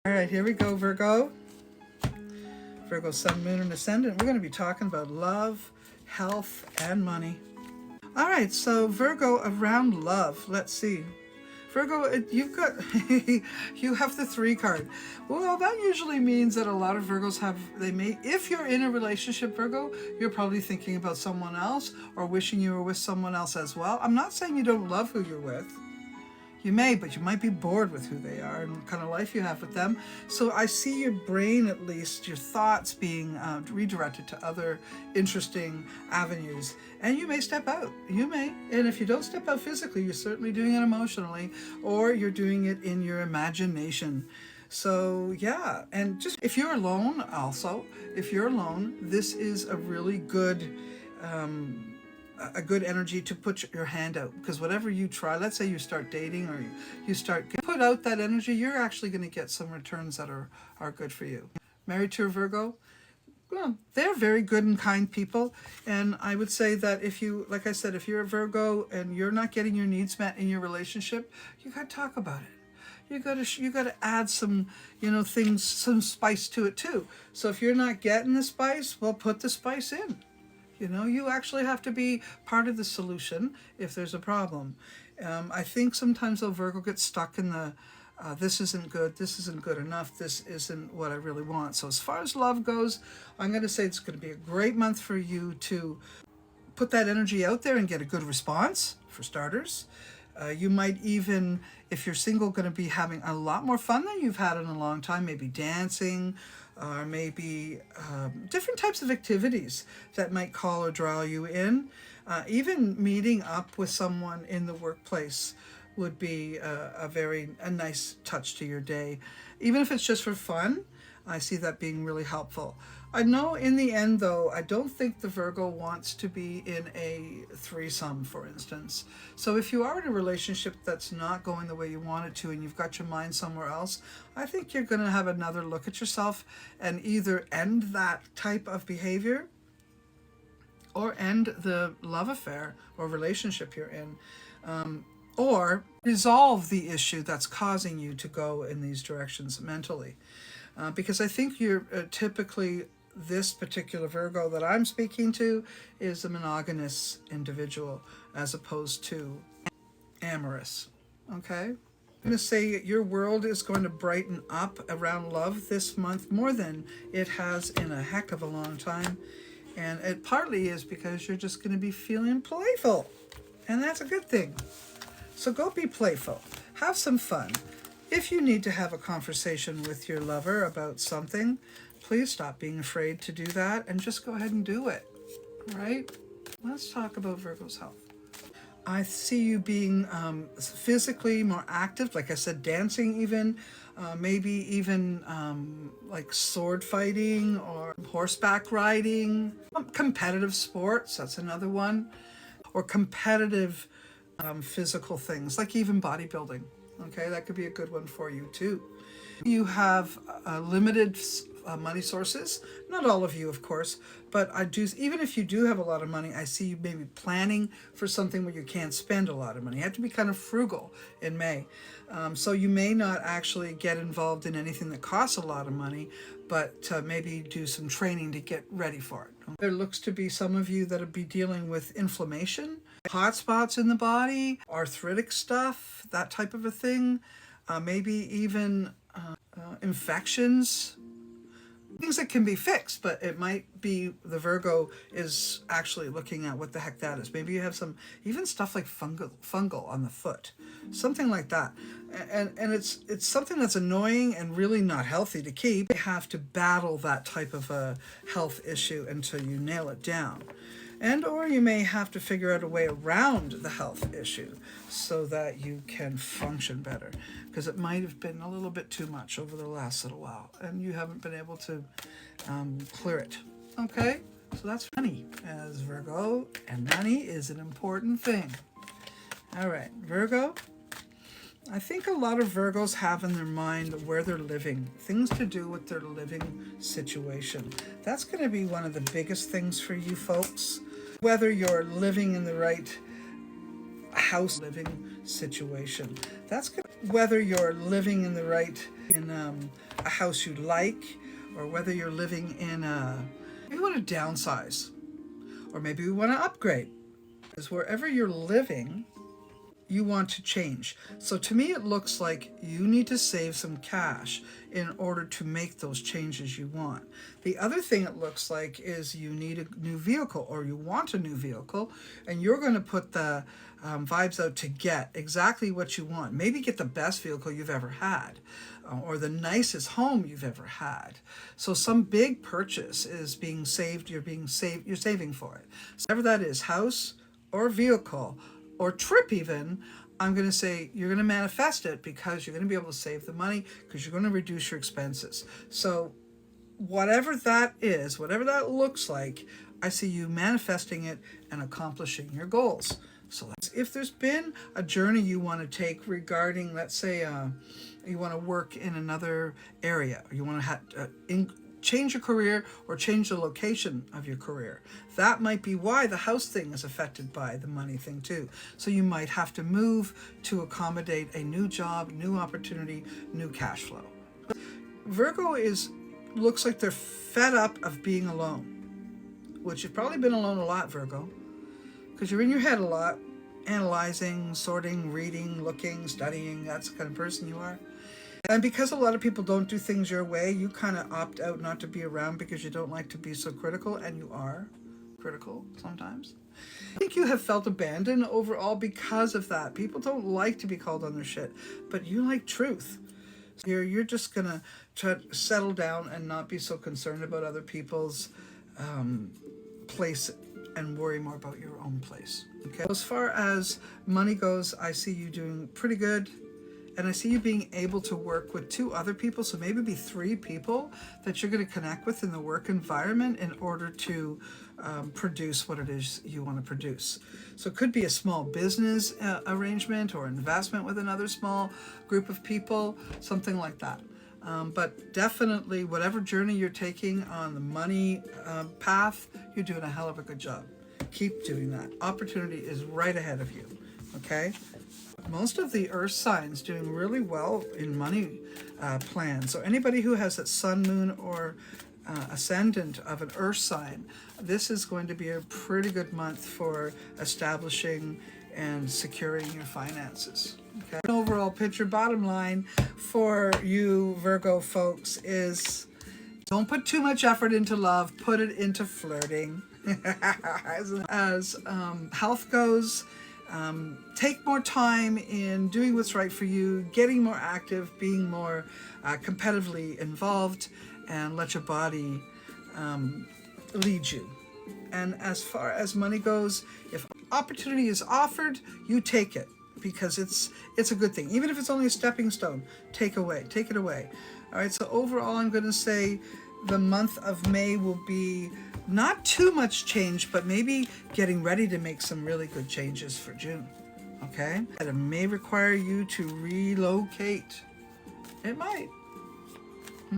All right, here we go, Virgo. Virgo, Sun, Moon, and Ascendant. We're going to be talking about love, health, and money. All right, so Virgo, around love. Let's see. Virgo, you've got, you have the 3 card. Well, that usually means that a lot of Virgos if you're in a relationship, Virgo, you're probably thinking about someone else or wishing you were with someone else as well. I'm not saying you don't love who you're with. You may, but you might be bored with who they are and what kind of life you have with them. So I see your brain, at least, your thoughts being redirected to other interesting avenues. And you may step out. You may. And if you don't step out physically, you're certainly doing it emotionally, or you're doing it in your imagination. So yeah, and just if you're alone also, this is a really good energy to put your hand out, because whatever you try, let's say you start dating or you start put out that energy, you're actually going to get some returns that are good for you. Married to a Virgo, well, they're very good and kind people, and I would say that if you, like I said, if you're a Virgo and you're not getting your needs met in your relationship, you got to talk about it. You got to add some, things, some spice to it too. So if you're not getting the spice, well, put the spice in. You actually have to be part of the solution if there's a problem. I think sometimes though Virgo gets stuck in the, this isn't good enough, this isn't what I really want. So as far as love goes, I'm going to say it's going to be a great month for you to put that energy out there and get a good response, for starters. You might even, if you're single, going to be having a lot more fun than you've had in a long time, maybe dancing, or maybe different types of activities that might call or draw you in. Even meeting up with someone in the workplace would be a nice touch to your day. Even if it's just for fun, I see that being really helpful. I know in the end, though, I don't think the Virgo wants to be in a threesome, for instance. So if you are in a relationship that's not going the way you want it to and you've got your mind somewhere else, I think you're going to have another look at yourself and either end that type of behavior or end the love affair or relationship you're in. Or resolve the issue that's causing you to go in these directions mentally. Because I think you're typically, this particular Virgo that I'm speaking to is a monogamous individual as opposed to amorous. Okay? I'm going to say your world is going to brighten up around love this month more than it has in a heck of a long time. And it partly is because you're just going to be feeling playful. And that's a good thing. So go be playful. Have some fun. If you need to have a conversation with your lover about something, please stop being afraid to do that and just go ahead and do it, right? Let's talk about Virgo's health. I see you being physically more active, like I said, dancing even, maybe even like sword fighting or horseback riding, competitive sports, that's another one, or competitive physical things, like even bodybuilding. Okay, that could be a good one for you too. You have limited money sources. Not all of you, of course, but I do. Even if you do have a lot of money, I see you maybe planning for something where you can't spend a lot of money. You have to be kind of frugal in May. So you may not actually get involved in anything that costs a lot of money, but maybe do some training to get ready for it. There looks to be some of you that will be dealing with inflammation, hot spots in the body, arthritic stuff, that type of a thing, maybe even infections, things that can be fixed, but it might be the Virgo is actually looking at what the heck that is. Maybe you have some, even stuff like fungal on the foot, something like that. And it's something that's annoying and really not healthy to keep. You have to battle that type of a health issue until you nail it down. And or you may have to figure out a way around the health issue so that you can function better, because it might have been a little bit too much over the last little while and you haven't been able to clear it. Okay, so that's money as Virgo, and money is an important thing. All right, Virgo, I think a lot of Virgos have in their mind where they're living, things to do with their living situation. That's going to be one of the biggest things for you folks. Whether you're living in the right house living situation, that's good. whether you're living in a house you like, or whether you're living in maybe you want to downsize, or maybe you want to upgrade. Because wherever you're living, you want to change. So to me, it looks like you need to save some cash in order to make those changes you want. The other thing it looks like is you need a new vehicle, or you want a new vehicle, and you're going to put the vibes out to get exactly what you want. Maybe get the best vehicle you've ever had, or the nicest home you've ever had. So some big purchase is being saved. You're saving for it. So whatever that is, house or vehicle or trip even, I'm going to say you're going to manifest it, because you're going to be able to save the money, because you're going to reduce your expenses. So whatever that is, whatever that looks like, I see you manifesting it and accomplishing your goals. So if there's been a journey you want to take regarding, let's say, you want to work in another area, or you want to change your career or change the location of your career, that might be why the house thing is affected by the money thing too. So you might have to move to accommodate a new job, new opportunity, new cash flow. Virgo looks like they're fed up of being alone, which you've probably been alone a lot, Virgo, because you're in your head a lot, analyzing, sorting, reading, looking, studying. That's the kind of person you are. And because a lot of people don't do things your way, you kind of opt out not to be around, because you don't like to be so critical, and you are critical sometimes. I think you have felt abandoned overall because of that. People don't like to be called on their shit, but you like truth. So you're just going to try to settle down and not be so concerned about other people's place, and worry more about your own place. Okay. As far as money goes, I see you doing pretty good. And I see you being able to work with 2 other people, so maybe be 3 people that you're going to connect with in the work environment in order to produce what it is you want to produce. So it could be a small business arrangement, or investment with another small group of people, something like that. But definitely, whatever journey you're taking on the money path, you're doing a hell of a good job. Keep doing that. Opportunity is right ahead of you. Okay? Most of the earth signs doing really well in money plans. So anybody who has that sun, moon, or ascendant of an earth sign, this is going to be a pretty good month for establishing and securing your finances. Okay. Overall picture, bottom line for you Virgo folks is, don't put too much effort into love, put it into flirting. As health goes, take more time in doing what's right for you, getting more active, being more competitively involved, and let your body lead you. And as far as money goes, if opportunity is offered, you take it, because it's a good thing. Even if it's only a stepping stone, take it away. All right, so overall, I'm going to say the month of May will be not too much change, but maybe getting ready to make some really good changes for June. Okay? And it may require you to relocate. It might.